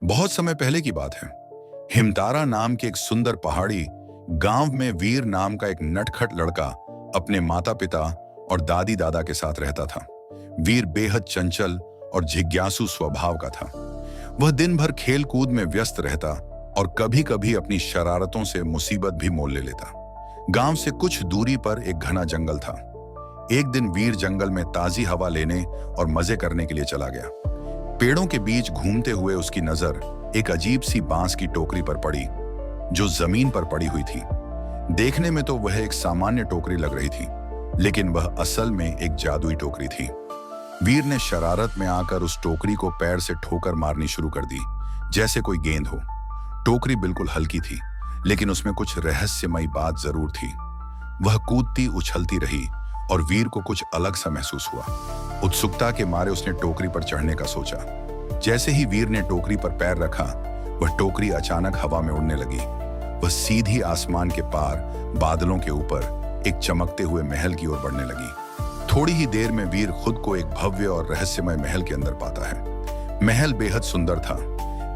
बहुत समय पहले की बात है। हिमतारा नाम के एक सुंदर पहाड़ी गांव में वीर नाम का एक नटखट लड़का अपने माता पिता और दादी दादा के साथ रहता था। वीर बेहद चंचल और जिज्ञासु स्वभाव का था। वह दिन भर खेल कूद में व्यस्त रहता और कभी कभी अपनी शरारतों से मुसीबत भी मोल ले लेता। गांव से कुछ दूरी पर एक घना जंगल था। एक दिन वीर जंगल में ताजी हवा लेने और मजे करने के लिए चला गया। पेड़ों के बीच घूमते हुए उसकी नजर एक अजीब सी बांस की टोकरी पर पड़ी जो जमीन पर पड़ी हुई थी। देखने में तो वह एक सामान्य टोकरी लग रही थी, लेकिन वह असल में एक जादुई टोकरी थी। वीर ने शरारत में आकर उस टोकरी को पैर से ठोकर मारनी शुरू कर दी, जैसे कोई गेंद हो। टोकरी बिल्कुल हल्की थी, लेकिन उसमें कुछ रहस्यमयी बात जरूर थी। वह कूदती उछलती रही और वीर को कुछ अलग सा महसूस हुआ। उत्सुकता के मारे उसने टोकरी पर चढ़ने का सोचा। जैसे ही वीर ने टोकरी पर पैर रखा, वह टोकरी अचानक हवा में उड़ने लगी। वह सीधी आसमान के पार बादलों के ऊपर एक चमकते हुए महल की ओर बढ़ने लगी। थोड़ी ही देर में वीर खुद को एक भव्य और रहस्यमय महल के अंदर पाता है। महल बेहद सुंदर था।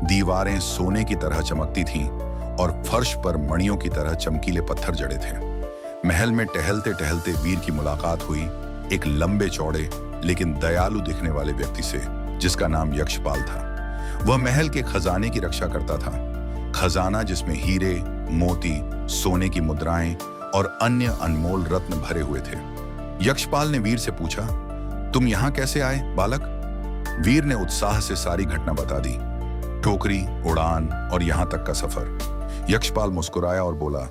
दीवारें सोने की तरह चमकती थीं और फर्श पर मणियों की तरह चमकीले पत्थर जड़े थे। महल में टहलते टहलते वीर की मुलाकात हुई एक लंबे चौड़े लेकिन दयालु दिखने वाले व्यक्ति से, जिसका नाम यक्षपाल था। वह महल के खजाने की रक्षा करता था। खजाना जिसमें हीरे, मोती, सोने की मुद्राएं और अन्य अनमोल रत्न भरे हुए थे। यक्षपाल ने वीर से पूछा, तुम यहां कैसे आए बालक? वीर ने उत्साह से सारी घटना बता दी। टोकरी, उड़ान और यहां तक का सफर। यक्षपाल मुस्कुराया और बोला,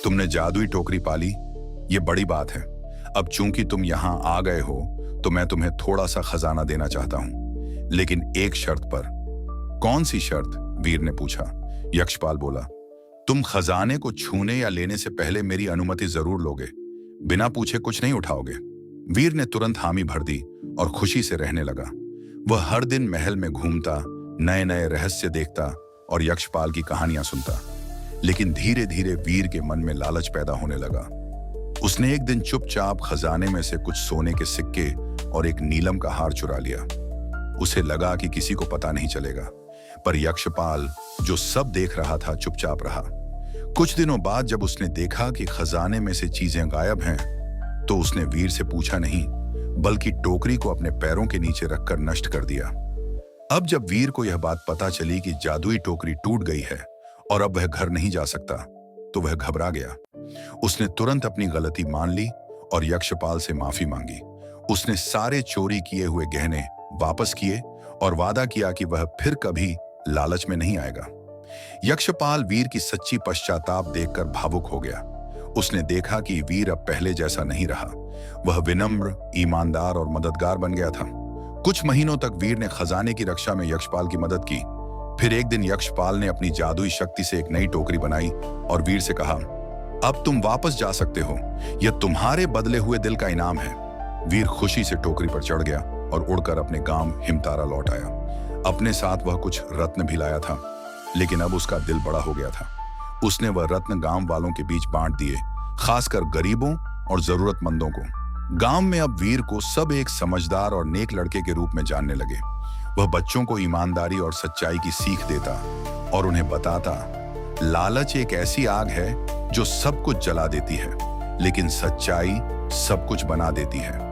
तुमने जादुई टोकरी पाली, ये बड़ी बात है। अब चूंकि तुम यहां आ गए हो तो मैं तुम्हें थोड़ा सा खजाना देना चाहता हूं, लेकिन एक शर्त पर। कौन सी शर्त? वीर ने पूछा। यक्षपाल बोला, तुम खजाने को छूने या लेने से पहले मेरी अनुमति जरूर लोगे। बिना पूछे कुछ नहीं उठाओगे। वीर ने तुरंत हामी भर दी और खुशी से रहने लगा। वह हर दिन महल में घूमता, नए नए रहस्य देखता और यक्षपाल की कहानियां सुनता। लेकिन धीरे धीरे वीर के मन में लालच पैदा होने लगा। उसने एक दिन चुपचाप खजाने में से कुछ सोने के सिक्के और एक नीलम का हार चुरा लिया। उसे लगा कि किसी को पता नहीं चलेगा, पर यक्षपाल जो सब देख रहा था चुपचाप रहा। कुछ दिनों बाद जब उसने देखा कि खजाने में से चीजें गायब हैं, तो उसने वीर से पूछा नहीं, बल्कि टोकरी को अपने पैरों के नीचे रखकर नष्ट कर दिया। अब जब वीर को यह बात पता चली कि जादुई टोकरी टूट गई है और अब वह घर नहीं जा सकता, तो वह घबरा गया। उसने तुरंत अपनी गलती मान ली और यक्षपाल से माफी मांगी। उसने सारे चोरी किए हुए गहने वापस किए और वादा किया कि वह फिर कभी लालच में नहीं आएगा। यक्षपाल वीर की सच्ची पश्चाताप देखकर भावुक हो गया। उसने देखा कि वीर अब पहले जैसा नहीं रहा। वह विनम्र, ईमानदार और मददगार बन गया था। कुछ महीनों तक वीर ने खजाने की रक्षा में यक्षपाल की मदद की। फिर एक दिन यक्षपाल ने अपनी जादुई शक्ति से एक नई टोकरी बनाई और वीर से कहा, अब तुम वापस जा सकते हो। यह तुम्हारे बदले हुए दिल का इनाम है। वीर खुशी से टोकरी पर चढ़ गया और उड़कर अपने गांव हिमतारा लौट आया। अपने साथ वह कुछ रत्न भी लाया था, लेकिन अब उसका दिल बड़ा हो गया था। उसने वह रत्न गांव वालों के बीच बांट दिए, खासकर गरीबों और जरूरतमंदों को। गांव में अब वीर को सब एक समझदार और नेक लड़के के रूप में जानने लगे। वह बच्चों को ईमानदारी और सच्चाई की सीख देता और उन्हें बताता, लालच एक ऐसी आग है जो सब कुछ जला देती है, लेकिन सच्चाई सब कुछ बना देती है।